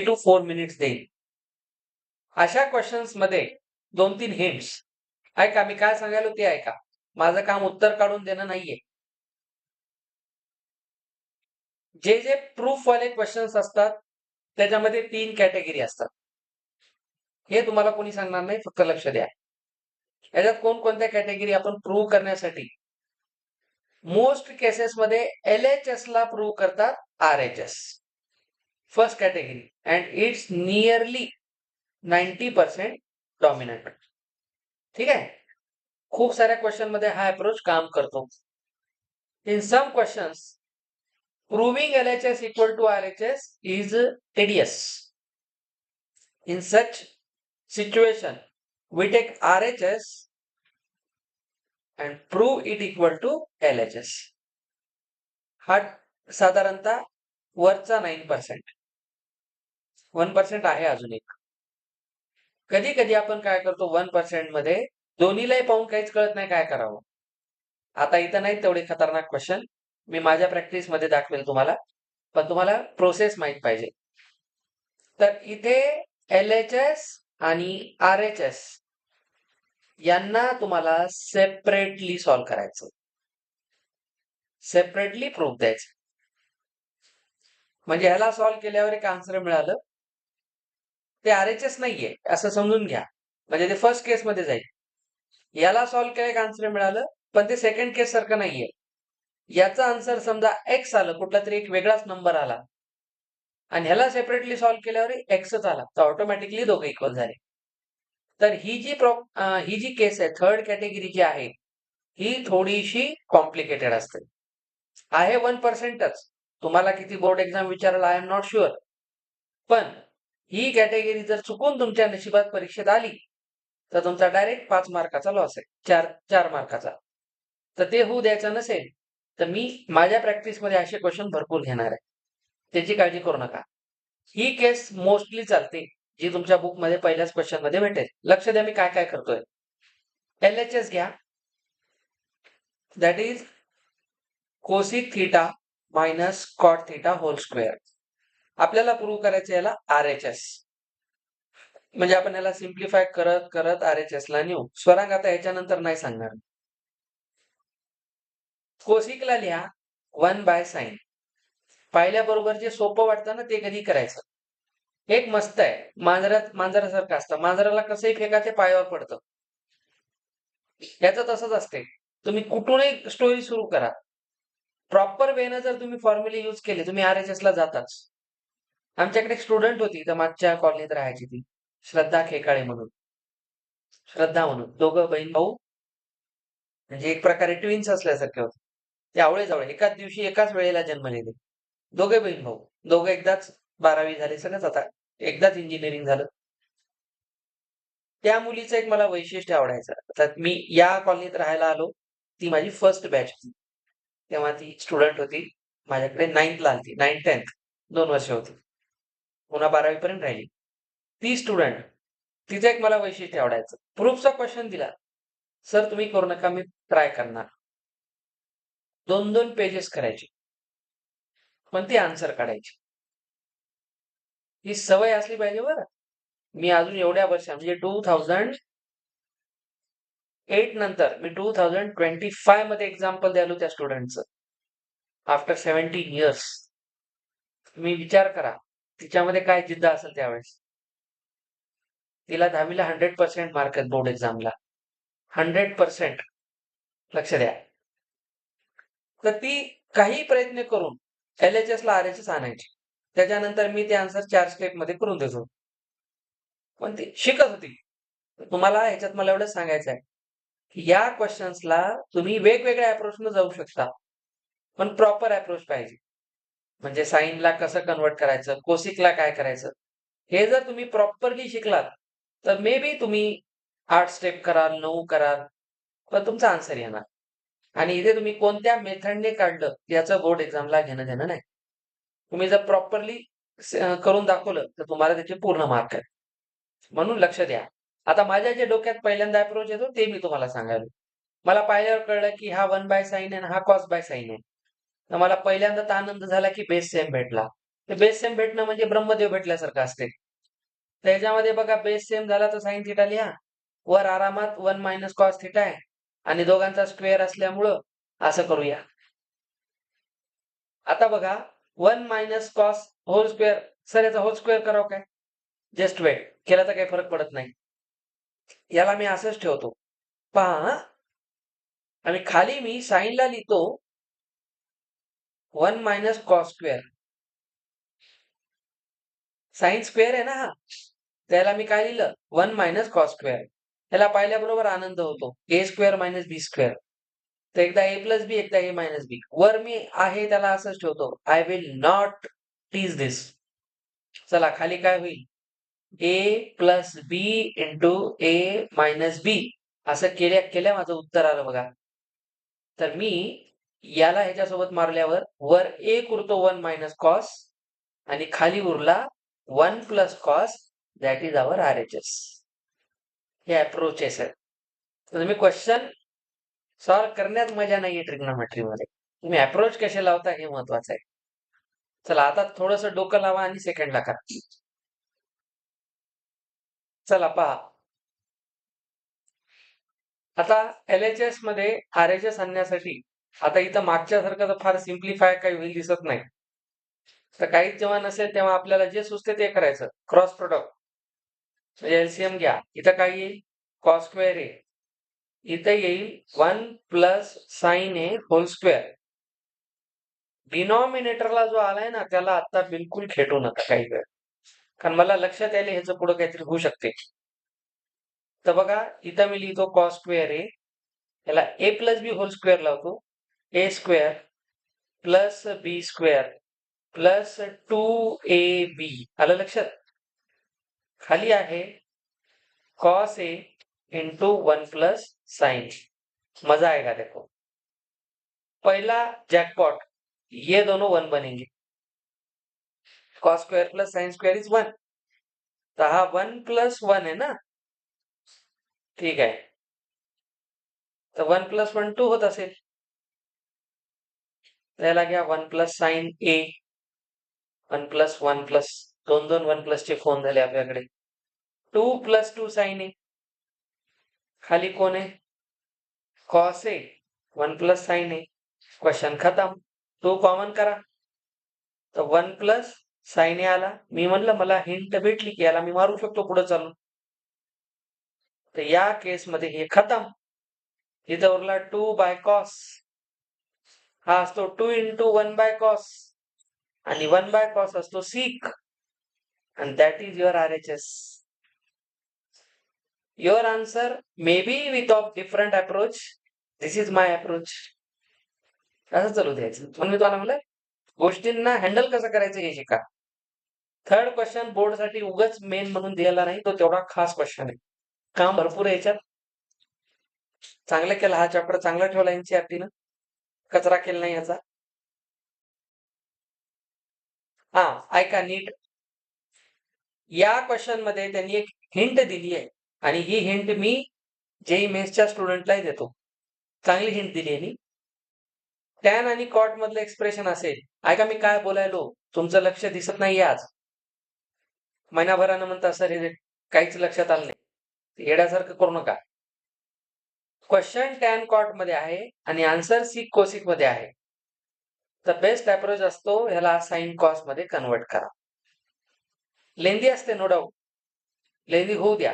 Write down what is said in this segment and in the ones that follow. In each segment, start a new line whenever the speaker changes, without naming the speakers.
To 4 minutes देईल. अशा questions मध्ये 2-3 हिंट्स ऐका, मी काय सांगायलो ते ऐका. माझं काम उत्तर काढून देणं नाहीये. जे प्रूफ वाले क्वेश्चन्स असतात त्याच्यामध्ये 3 कॅटेगरी असतात. हे तुम्हाला कोणी सांगणार नाही, फक्त लक्ष द्या. याच्यात कोणकोणत्या कॅटेगरी आपण प्रूव्ह करण्यासाठी मोस्ट केसेस मध्ये LHS ला प्रूव्ह करतात RHS. First category and it's nearly 90% dominant. ठीक आहे. खूप साऱ्या क्वेश्चन मध्ये हा अप्रोच काम करतो. In some questions proving LHS equal to RHS is tedious. In such situation, we take RHS and prove it equal to LHS. हा साधारणतः वरचा 9%. 1% आहे अजून एक. कधी कधी आपण काय करतो 1% मध्ये दोन्हीलाही पाहून काहीच कळत नाही काय करावं. आता इथं नाही तेवढे खतरनाक क्वेश्चन, मी माझ्या प्रॅक्टिस मध्ये दाखवेल तुम्हाला, पण तुम्हाला प्रोसेस माहित पाहिजे. तर इथे LHS आणि RHS यांना तुम्हाला सेपरेटली सॉल्व्ह करायचं, सेपरेटली प्रूफ द्यायचं. म्हणजे ह्याला सॉल्व्ह केल्यावर एक आन्सर मिळालं, ते RHS नाहीये असं समजून घ्या. म्हणजे ते फर्स्ट केस मध्ये जाईल. याला सॉल्व्ह केलं एक आन्सर मिळालं, पण ते सेकंड केस सारखं नाहीये. याचा आन्सर समजा x आलं, कुठला तरी एक वेगळाच नंबर आला, आणि ह्याला सेपरेटली सॉल्व्ह केल्यावर xच आला, तर ऑटोमॅटिकली दोघे इक्वल झाले. तर ही जी केस आहे थर्ड कॅटेगरी जी आहे ही थोडीशी कॉम्प्लिकेटेड असते. आहे 1%च. तुम्हाला किती बोर्ड एक्झाम विचारायला आय एम नॉट शुअर, पण ही कॅटेगरी जर चुकून तुमच्या नशिबात परीक्षेत आली तर तुमचा डायरेक्ट 5 मार्काचा लॉस आहे, 4 मार्काचा. तर ते होऊ द्यायचं नसेल तर मी माझ्या प्रॅक्टिसमध्ये असे क्वेश्चन भरपूर घेणार आहे, त्याची काळजी करू नका. ही केस मोस्टली चालते जी तुमच्या बुक मध्ये पहिल्याच क्वेश्चन मध्ये भेटेल. लक्ष द्या मी काय काय करतोय. LHS घ्या, that is cosec theta minus cot theta whole square. आपल्याला प्रूव्ह करायचं याला RHS. म्हणजे आपण याला सिम्प्लिफाय करत करत RHS ला नेऊ. स्वरांग आता याच्यानंतर नाही सांगणार. कोसिकला लिहा 1/sin. पाहिल्याबरोबर जे सोपं वाटतं ना ते कधी करायचं. एक मस्त आहे, मांजरासारखं असतं. मांजराला कसंही फेका ते पायावर पडतं. याचं तसंच असते. तुम्ही कुठूनही स्टोरी सुरू करा, प्रॉपर वेनं जर तुम्ही फॉर्म्युले यूज केले, तुम्ही RHS ला जाताच. आमच्याकडे एक स्टुडंट होती, तर मागच्या कॉलनीत राहायची ती, श्रद्धा खेकाळे म्हणून. श्रद्धा म्हणून दोघं बहीण भाऊ, म्हणजे एक प्रकारे ट्विन्स असल्यासारखे होते. ते आवळे एकाच दिवशी एकाच वेळेला जन्मलेले दोघे बहीण भाऊ. दोघं एकदाच 12वी झाले, सगळंच आता एकदाच इंजिनिअरिंग झालं. त्या मुलीचं एक मला वैशिष्ट्य आवडायचं. तर मी या कॉलनीत राहायला आलो, ती माझी फर्स्ट बॅच होती. तेव्हा ती स्टुडंट होती, माझ्याकडे 9th ला आली, 9th 10th 2 वर्ष होती, पुन्हा 12वी पर्यंत राहिली. ती स्टुडंट, तिचं एक मला वैशिष्ट्य आवडायचं. प्रूफचा क्वेश्चन दिला, सर तुम्ही करू नका, मी ट्राय करणार. 2-2 पेजेस करायचे, पण ती आन्सर काढायची. ही सवय असली पाहिजे बरं. मी अजून एवढ्या वर्ष म्हणजे 2008 नंतर मी 2025 मध्ये एक्झाम्पल द्यालो त्या स्टुडंटचं, आफ्टर 17 इयर्स. तुम्ही विचार करा तिच्यामध्ये काय जिद्द असेल त्यावेळेस. तिला 10वीला 100% मार्क आहेत बोर्ड एक्झामला, 100%. लक्ष द्या. तर ती काही प्रयत्न करून LHS ला RHS आणायची. त्याच्यानंतर मी ते आन्सर 4 स्टेप मध्ये करून देतो, पण ती शिकत होती. तुम्हाला ह्याच्यात मला एवढं सांगायचं आहे की या क्वेश्चन्सला तुम्ही वेगवेगळ्या अप्रोचने जाऊ शकता, पण प्रॉपर अप्रोच पाहिजे. म्हणजे साईनला कसं कन्वर्ट करायचं, कोसिकला काय करायचं, हे जर तुम्ही प्रॉपरली शिकलात तर मे बी तुम्ही 8 स्टेप कराल, 9 कराल, पण तुमचा आन्सर येणार. आणि इथे तुम्ही कोणत्या मेथडने काढलं याचं बोर्ड एक्झामला घेणं देणं नाही. तुम्ही जर प्रॉपरली करून दाखवलं तर तुम्हाला त्याचे पूर्ण मार्क आहेत. म्हणून लक्ष द्या. आता माझ्या जे डोक्यात पहिल्यांदा अप्रोच येतो ते मी तुम्हाला सांगायलो. मला पाहिल्यावर कळलं की हा 1/sin आहे आणि हा cos/sin आहे. तर मला पहिल्यांदा तर आनंद झाला की बेस सेम भेटला. बेस सेम भेटणं म्हणजे ब्रह्मदेव भेटल्यासारखं असते. त्याच्यामध्ये बघा बेस सेम झाला तर साइन थिटा लिहा, वर आरामात 1 मायनस कॉस थिटा आहे आणि दोघांचा स्क्वेअर असल्यामुळं असं करूया. आता बघा 1 minus cos whole square, sir याचा होल स्क्वेअर करावं काय? जस्ट वेट, केला तर काही फरक पडत नाही. याला मी असंच ठेवतो, पहा आणि खाली मी साइनला लिहितो 1 minus cos square. Sine square आहे ना हा, त्याला मी काय लिहिलं 1 मायनस कॉस स्क्वेअर. याला पाहिल्याबरोबर आनंद होतो, ए स्क्वेअर मायनस बी स्क्वेअर. तर एकदा ए प्लस बी, एकदा ए मायनस बी. वर मी आहे त्याला असंच ठेवतो, आय विल नॉट टीज दिस. चला खाली काय होईल, ए प्लस बी इंटू ए मायनस बी. असं केल्या केल्या माझं उत्तर आलं बघा. तर मी याला ह्याच्यासोबत मारल्यावर वर एक उरतो 1 मायनस कॉस आणि खाली उरला 1 plus cos, that is our RHS. हे अप्रोचेस आहे. तर तुम्ही क्वेश्चन सॉल्व्ह करण्यात मजा नाहीये ट्रिग्नोमेट्री मध्ये, तुम्ही अप्रोच कसे लावता हे महत्वाचं आहे. चला आता थोडस डोकं लावा आणि सेकंडला करा. चला पहा, आता LHS मध्ये RHS आणण्यासाठी आता इथं मागच्या सारखं तर फार सिम्प्लिफाय काही होईल दिसत नाही. तर काहीच जेव्हा नसेल तेव्हा आपल्याला जे सुचते ते करायचं, क्रॉस प्रोडक्ट म्हणजे LCM घ्या. इथं काय येईल, कॉस स्क्वेअर आहे, इथं येईल 1 प्लस साइन ए होल स्क्वेअर. डिनॉमिनेटरला जो आलाय ना त्याला आता बिलकुल खेटू नका काही वेळ, कारण मला लक्षात आले ह्याचं पुढे काहीतरी होऊ शकते. तर बघा इथं मी लिहितो कॉस स्क्वेअर ए, याला ए प्लस बी होल स्क्वेअर लावतो, ए square plus B square plus 2ab. आलं लक्षात? खाली आहे cos A into 1 plus sign. मजा आएगा देखो. पहला जैकपॉट, ये दोनों 1 बनेंगे. Cos square plus sine square is 1. तर हा 1 प्लस 1 आहे ना, ठीक आहे. तर 1 प्लस 1 2 होत असेल, त्याला घ्या 1 प्लस साइन ए, 1 प्लस 1 प्लस, दोन 1 प्लसचे फोन झाले आपल्याकडे. 2 प्लस 2 साइन ए, खाली कोण आहे cos A, 1 plus sign A. Question खत्म. 2 कॉमन करा तर 1 प्लस साइन ए आला. मी म्हणलं मला हिंट भेटली की याला मी मारू शकतो पुढे चालून. तर या केसमध्ये हे खतम. इथं उरला 2 बाय कॉस, हा असतो 2 इंटू 1 बाय कॉस आणि 1 बाय कॉस असतो सिक, and that is your RHS. Your answer may be with of different approach. This is my approach. असं चालू द्यायचं. म्हणून मी तुम्हाला म्हणलं गोष्टींना हँडल कसं करायचं हे शिका. थर्ड क्वेश्चन बोर्ड साठी उगाच मेन म्हणून दिलेला नाही, तो तेवढा खास क्वेश्चन आहे. काम भरपूर आहे याच्यात. चांगलं केलं, हा चॅप्टर चांगला ठेवला NCERT-नं, कचरा केला नाही याचा. हा ऐका नीट, या क्वेश्चन मध्ये त्यांनी एक हिंट दिली आहे आणि ही हिंट मी JEE मेन्सच्या स्टुडंटलाही देतो. चांगली हिंट दिली आहे. टॅन आणि कॉट मधलं एक्सप्रेशन असेल, ऐका मी काय बोलायलो, तुमचं लक्ष दिसत नाहीये आज. महिनाभरानं म्हणता सर हे काहीच लक्षात आलं नाही, येड्यासारखं करू नका. क्वेश्चन टॅन कॉट मध्ये आहे आणि आन्सर सिक कोसिक मध्ये आहे. तर बेस्ट अप्रोच असतो ह्याला साइन कॉस मध्ये कन्वर्ट करा. लेंदी असते नो डाऊट, लेंदी होऊ द्या,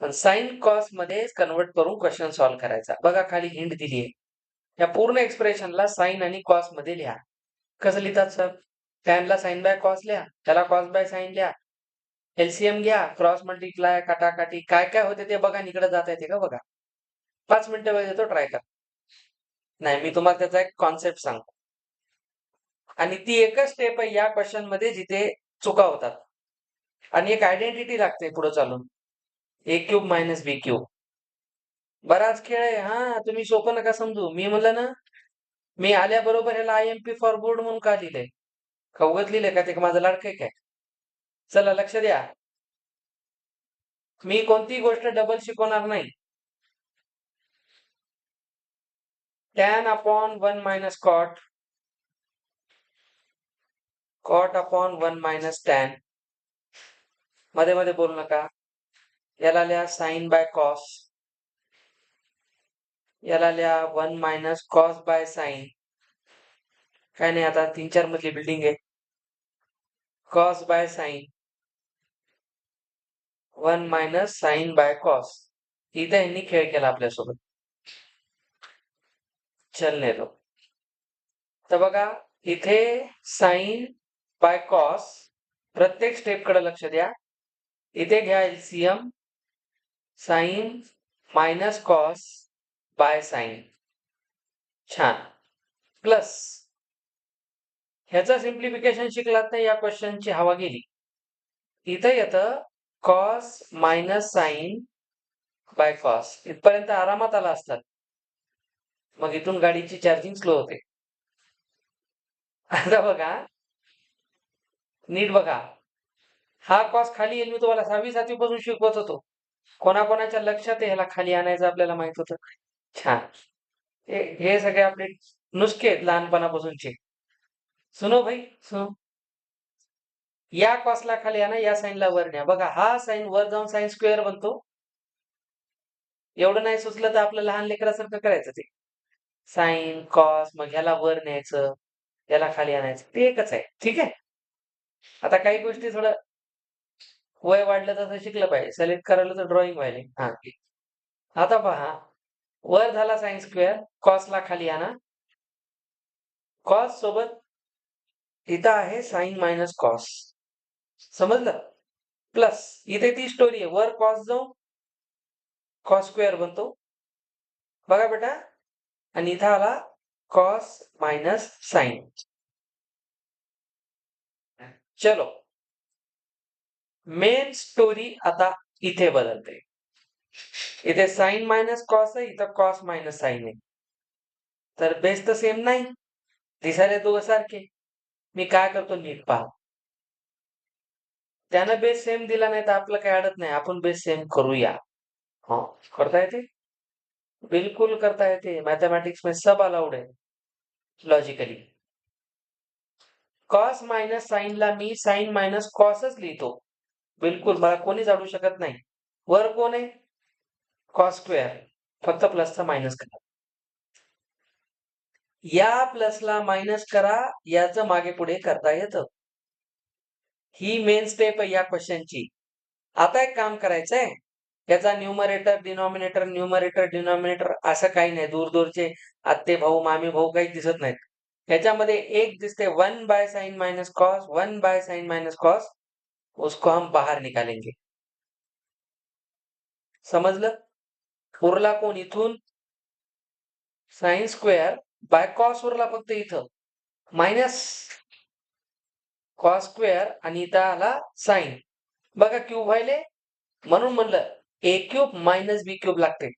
पण साइन कॉस मध्ये कन्वर्ट करून क्वेश्चन सॉल्व्ह करायचा. बघा खाली हिंट दिली आहे, या पूर्ण एक्सप्रेशनला साइन आणि कॉस मध्ये लिहा. कसं लिहितात सर, टॅनला साइन बाय कॉस लिहा, त्याला कॉस बाय साइन लिहा, LCM घ्या, क्रॉस मल्टिप्लाय, काटाकाटी, काय काय होते ते बघा. इकडे जाता येते का बघा. 5 मिनिटं वेळ देतो, ट्राय करा. नाही, मी तुम्हाला त्याचा एक कॉन्सेप्ट सांगतो आणि ती एकच स्टेप आहे या क्वेश्चन मध्ये जिथे चुका होतात आणि एक आयडेंटिटी लागते पुढे चालून, ए क्यूब मायनस बी क्यूब. बराच खेळ आहे हा, तुम्ही सोपं नका समजू. मी म्हणलं ना, मी आल्याबरोबर ह्याला IMP फॉर बोर्ड म्हणून का लिहिलंय, खवगत लिहिलंय का ते माझं लाडकं काय? चला लक्ष द्या, मी कोणतीही गोष्ट डबल शिकवणार नाही. Tan upon 1 minus cot, cot upon 1 minus tan, मध्ये मध्ये बोलू नका. याला लिहा साइन बाय कॉस, याला लिहा 1 मायनस कॉस बाय साइन. काय नाही, आता 3-4 मधली बिल्डिंग आहे. Cos by sine 1 minus sine by cos. इथे यांनी खेळ केला आपल्यासोबत. चलने दो. तर बघा इथे साइन बाय कॉस, प्रत्येक स्टेपकडे लक्ष द्या. इथे घ्या LCM sine minus cos by sine. छान. प्लस ह्याचं सिम्प्लिफिकेशन शिकलात नाही, या क्वेश्चनची हवा गेली. इथं येतं cos minus sine by cos. इथपर्यंत आरामात आला असतात. मग इथून गाडीची चार्जिंग स्लो होते. आता बघा, नीट बघा. हा कॉस खाली येईल. मी तुम्हाला 6वी-7वी पासून शिकवत होतो. कोणाकोणाच्या लक्षात ह्याला खाली आणायचं आपल्याला माहित होतं. छान. हे सगळे आपले नुसके आहेत लहानपणापासूनचे. सुनो भाई सुनो. या कॉसला खाली आणा, या साईनला वर न्या. बघा हा साईन वर जाऊन साइन स्क्वेअर बनतो. एवढं नाही सुचलं तर आपलं लहान लेकरासारखं करायचं ते. साइन कॉस, मग ह्याला वर न्यायचं, याला खाली आणायचं. ते एकच आहे. ठीक आहे. आता काही गोष्टी थोडं वय वाढलं तसं शिकलं पाहिजे. सिलेक्ट करायला तर ड्रॉइंग व्हायला. हा, आता पहा, वर झाला साइन स्क्वेअर, कॉसला खाली आणा. कॉस सोबत इथं आहे साइन मायनस कॉस. समजलं? प्लस इथे ती स्टोरी आहे. वर कॉस जाऊन कॉस स्क्वेअर बनतो. बघा बेटा. आणि इथं आला कॉस मायनस साइन. चलो, मेन स्टोरी आता इथे बदलते. इथे साइन मायनस कॉस आहे, इथं कॉस मायनस साइन आहे. तर बेस तर सेम नाही, दिसायला दोघं सारखे. मी काय करतो नीट पहा. त्यानं बेस सेम दिला नाही तर आपलं काही अडत नाही. आपण बेस सेम करूया. हो, करता येते, बिलकुल करता येते. मॅथमॅटिक्स में सब अलाउड है लॉजिकली. कॉस मायनस साइनला मी साइन मायनस कॉसच लिहितो. बिलकुल, मला कोणीच अडू शकत नाही. वर कोण आहे? Cos square. फक्त प्लसचा मायनस करा. या प्लसला मायनस करा, याचं मागे पुढे करता येतं. ही मेन स्टेप आहे या क्वेश्चनची. आता एक काम करायचंय, याचा न्यूमरेटर डिनॉमिनेटर असं काही नाही. दूर दूरचे आत्ते भाऊ मामी भाऊ काही दिसत नाहीत. ह्याच्यामध्ये एक दिसते 1 by sine minus cos, 1 by sine minus cos. उसको हम बाहर निकालेंगे. समजलं? उरला कोण इथून? साइन स्क्वेअर बाय कॉस उरला फक्त इथं. मायनस कॉस स्क्वेअर आणि इथं आला साइन. बघा क्यूब व्हायले, म्हणून म्हणलं ए क्यूब मायनस बी क्यूब लागते.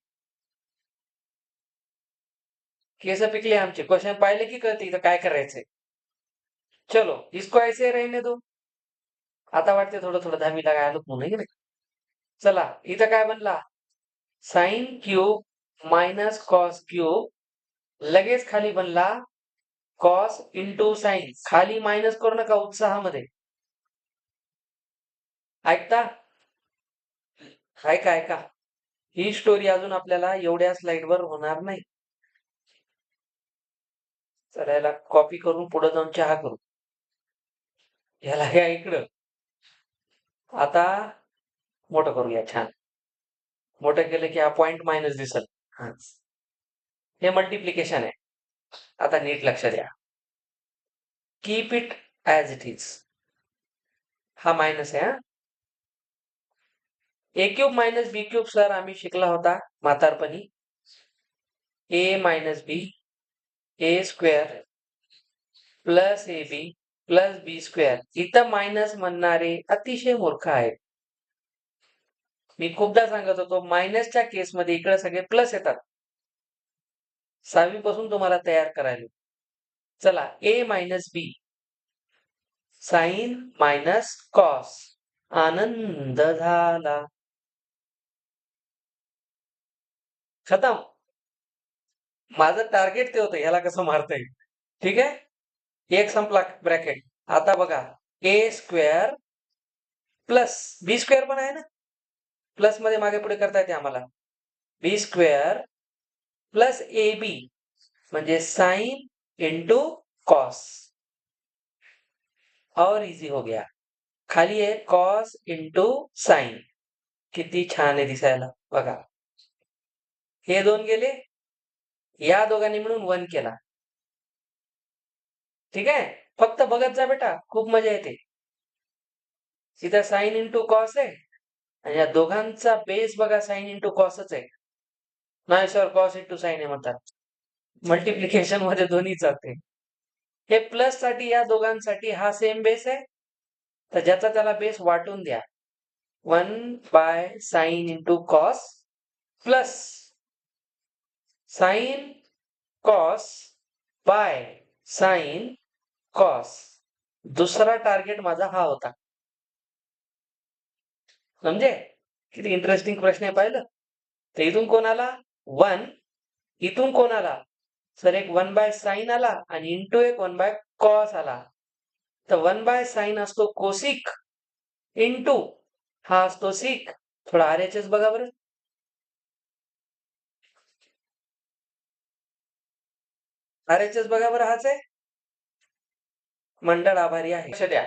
केस पिकले आमचे. क्वेश्चन पाहिले की कळते इथं काय करायचंय. चलो, इसको ऐसे रहने दो. आता वाटते थोडं थोडं 10वी लागायला म्हणून नाही. चला, इथं काय बनला? Sine cube minus cos cube. लगेच खाली बनला कॉस इंटू साइन. खाली मायनस करू नका उत्साहामध्ये. ऐकता? ऐका ऐका. ही स्टोरी अजून आपल्याला एवढ्या स्लाइडवर होणार नाही. चला, याला कॉपी करून पुढे जाऊन चहा करू. याला घ्या इकडं. आता मोठं करूया. छान. मोठं केलं की हा पॉइंट मायनस दिसल. हे मल्टिप्लिकेशन आहे. आता नीट लक्ष द्या. Keep it as it is. हा मायनस आहे. A cube minus B cube sir आम्ही शिकला होता म्हातारपणी. A minus B A square plus A B plus B square. इथं मायनस म्हणणारे अतिशय मूर्ख आहेत. मी खूपदा सांगत होतो, मायनसच्या केसमध्ये इकडे सगळे प्लस येतात. 6वी पासून तुम्हाला तयार करायला. चला, ए मायनस बी साइन मायनस कॉस. आनंद झाला. खतम. माझं टार्गेट ते होतं, ह्याला कसं मारता येईल. ठीक आहे. एक संपला ब्रॅकेट. आता बघा ए स्क्वेअर प्लस बी स्क्वेअर पण आहे ना, प्लस मध्ये मागे पुढे करता येते आम्हाला. बी स्क्वेअर प्लस ए बी म्हणजे साइन इंटू कॉस. और इजी हो गया. खाली आहे कॉस इंटू साइन. किती छान आहे दिसायला बघा. हे दोन गेले, या दोघांनी मिळून 1 केला. ठीक आहे, फक्त बघत जा बेटा, खूप मजा येते. इथं साइन इंटू कॉस आहे आणि या दोघांचा बेस बघा साइन इंटू कॉसच आहे. नाही सर कॉस इंटू साइन आहे म्हणतात. मल्टिप्लिकेशन मध्ये दोन्ही चालते. हे प्लस साठी या दोघांसाठी हा सेम बेस आहे, तर ज्याचा त्याला बेस वाटून द्या. 1/sin into cos plus sine cos by sine cos. दुसरा टार्गेट माझा हा होता. समजे किती इंटरेस्टिंग प्रश्न आहे पाहिलं. तर इथून कोण आला 1, इथून कोण आला सर एक 1/sin आला आणि इंटू एक 1/cos आला. तर 1/sin असतो कोसिक इंटू हा असतो सिक. थोडा RHS बघा बरं. RHS बघा बरं, हाच आहे. मंडळ आभारी आहे. लक्ष द्या,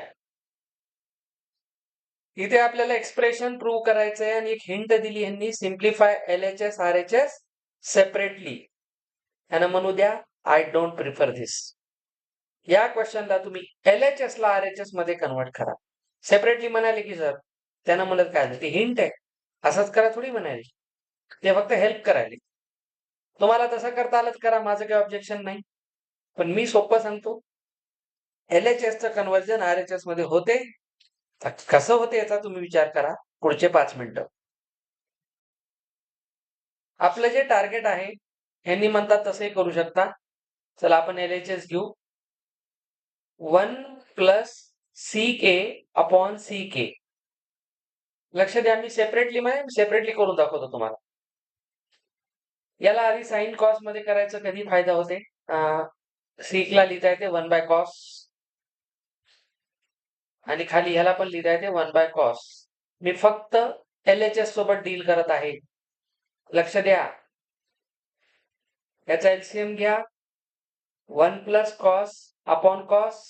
इथे आपल्याला एक्सप्रेशन प्रूव्ह करायचं आहे आणि एक हिंट दिली यांनी, सिम्प्लिफाय LHS RHS सेपरेटली. यांना म्हणू द्या आय डोंट प्रिफर दिस. या क्वेश्चनला तुम्ही LHS ला RHS मध्ये कन्वर्ट करा. सेपरेटली म्हणाले की सर त्यांना म्हणत काय ते हिंट आहे, असंच करा थोडी म्हणाले, ते फक्त हेल्प करायला. तुम्हाला तसं करता आलं करा, माझं काही ऑब्जेक्शन नाही. पण मी सोपं सांगतो. LHS चं कन्वर्जन RHS मध्ये होते. कसं होते याचा तुम्ही विचार करा पुढचे 5 मिनिटं. आपलं जे टार्गेट आहे यांनी म्हणतात तसंही करू शकता. चला आपण LHS घेऊ. 1 प्लस CK अपॉन CK. लक्ष द्या, मी सेपरेटली करून दाखवतो तुम्हाला. याला आधी साइन कॉस मध्ये करायचं कधी फायदा होते. सिक ला लिहिता येते 1/cos आणि खाली ह्याला पण लिहिता येते 1/cos. मी फक्त LHS सोबत डील करत आहे. लक्ष द्या, याचा LCM घ्या. 1 प्लस कॉस अपॉन कॉस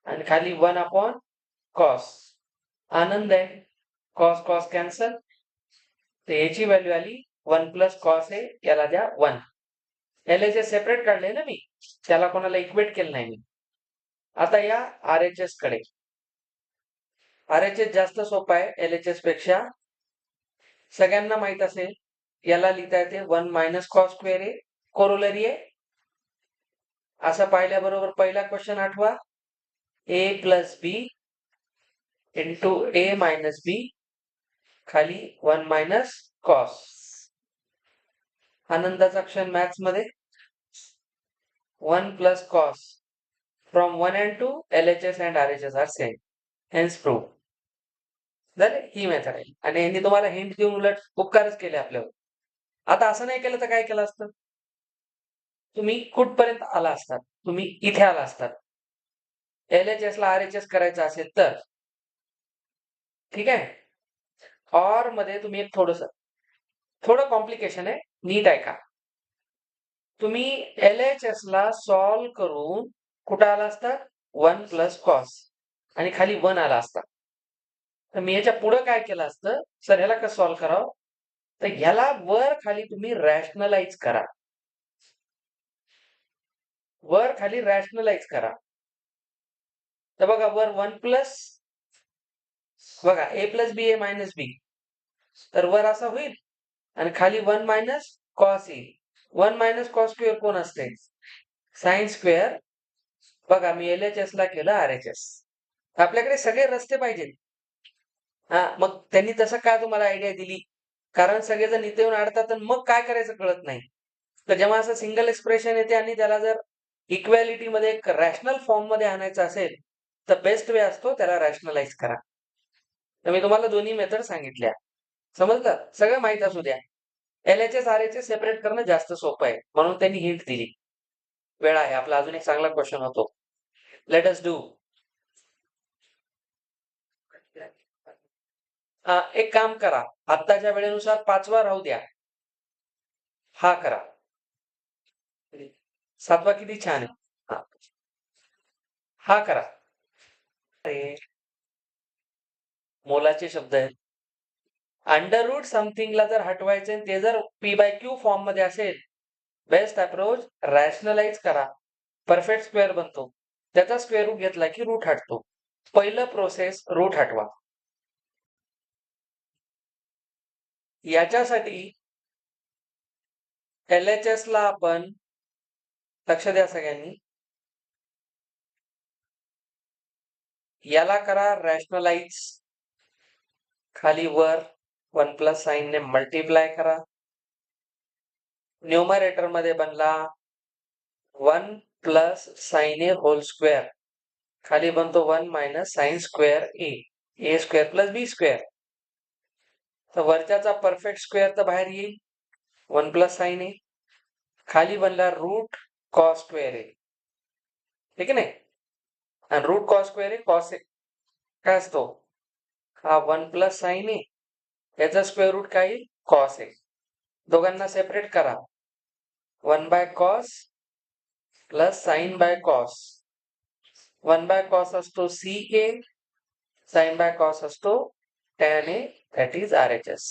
आणि खाली 1 अपॉन कॉस. आनंद आहे, कॉस कॉस कॅन्सल. तर याची व्हॅल्यू आली 1 प्लस कॉस आहे, याला द्या 1. LHS सेपरेट काढले ना मी, त्याला कोणाला इक्वेट केलं नाही मी. आता या RHS कडे. RHS जास्त सोपा आहे LHS पेक्षा. सगळ्यांना माहित असेल, याला लिहिता येते 1 मायनस कॉस स्क्वेअर आहे, कोरोलरी आहे. असं पाहिल्याबरोबर पहिला क्वेश्चन आठवा, A plus B into A minus B खाली 1 मायनस कॉस. आनंदाचा क्षण मॅथ्स मध्ये. 1 plus cos. From 1 and 2, LHS and RHS are same. Hence proof. झाले, ही मेथड आहे. आणि यांनी तुम्हाला हिंट देऊन उलट उपकारच केले आपल्यावर. आता असं नाही केलं तर काय केलं असतं, तुम्ही कुठपर्यंत आला असतात, तुम्ही इथे आला असतात. LHS ला RHS करायचं असेल तर. ठीक आहे. और मध्ये तुम्ही एक थोडं कॉम्प्लिकेशन आहे, नीट ऐका. तुम्ही LHS ला सॉल्व करून कुठं आला असतात 1 प्लस कॉस आणि खाली 1 आला असता. तर मी याच्या पुढे काय केलं असतं सर, ह्याला कसं सॉल्व करावं, तर ह्याला वर खाली तुम्ही रॅशनलाइज करा. वर खाली रॅशनलाइज करा. तर बघा वर 1 प्लस, बघा A plus B A minus B, तर वर असा होईल आणि खाली 1 मायनस कॉस येईल. 1 मायनस कॉस स्क्वेअर कोण असते, साइन स्क्वेअर. बघा मी LHS ला केलं RHS. आपल्याकडे सगळे रस्ते पाहिजेत. मग त्यांनी तसं काय तुम्हाला आयडिया दिली, कारण सगळेजण इथे येऊन अडतात आणि मग काय करायचं कळत नाही. तर जेव्हा असं सिंगल एक्सप्रेशन येते आणि त्याला जर इक्वॅलिटी मध्ये एक रॅशनल फॉर्म मध्ये आणायचं असेल तर बेस्ट वे असतो त्याला रॅशनलाइज करा. तर मी तुम्हाला दोन्ही मेथड सांगितल्या, समजलं. सगळं माहित असू द्या, LHS RHS सेपरेट करणं जास्त सोपं आहे, म्हणून त्यांनी हिंट दिली. वेळ आहे आपला, अजून एक चांगला क्वेश्चन होतो. Let us do. एक काम करा, आत्ताच्या वेळेनुसार 5वा राहू द्या. हा करा. 7वा किती छान आहे. हा करा. अरे मोलाचे शब्द आहेत. अंडर रूट समथिंगला जर हटवायचे ते जर p/q फॉर्म मध्ये असेल, बेस्ट अप्रोच रॅशनलाइज करा. परफेक्ट स्क्वेअर बनतो. त्याचा स्क्वेअर रूट घेतला की रूट हटतो. पहिलं प्रोसेस रूट हटवा. याच्यासाठी LHS ला आपण लक्ष द्या सगळ्यांनी. याला करा रॅशनलाइज. खाली वर 1 प्लस साइन ने मल्टिप्लाय करा. न्यूमरेटर मध्ये बनला 1 प्लस साइन ए होल स्क्वेअर. खाली बनतो 1 मायनस साइन स्क्वेअर ए स्क्वेअर प्लस बी स्क्वेअर. तर वरच्याचा परफेक्ट स्क्वेअर तर बाहेर येईल 1 प्लस साइन ए. खाली बनला रूट कॉस स्क्वेअर ए. ठीक आहे नाही. आणि route cos square A cos A काय असतो, हा 1 प्लस साइन ए, याचा स्क्वेअर रूट काय येईल कॉस ए. दोघांना सेपरेट करा. 1 by cos plus sine by cos. 1 by cos असतो sec A, sine by cos असतो tan A, that is RHS.